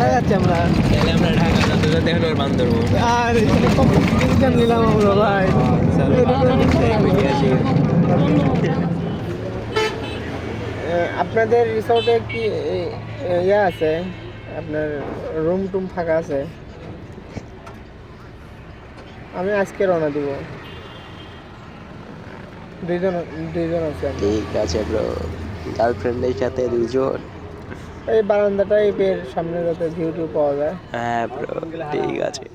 ঢাকা যাচ্ছি আমরা। তাহলে আমরা ঢাকা যাতে যাতে এখন ওর বান্দরবন। আর কম্পিটিশন নিলাম আমরা ভাই। আপনাদের রিসোর্টে কি ইয়ে আছে, আপনার রুম টুম ফাঁকা আছে? আমি আজকে রওনা দিব। দুইজন দুইজন আছে আমরা। ঠিক আছে ব্রো, গার্লফ্রেন্ডের সাথে দুজন। এই বারান্দাটাই বের সামনে যাতে ভিউ টিউ পাওয়া যায়। হ্যাঁ ব্রো, ঠিক আছে।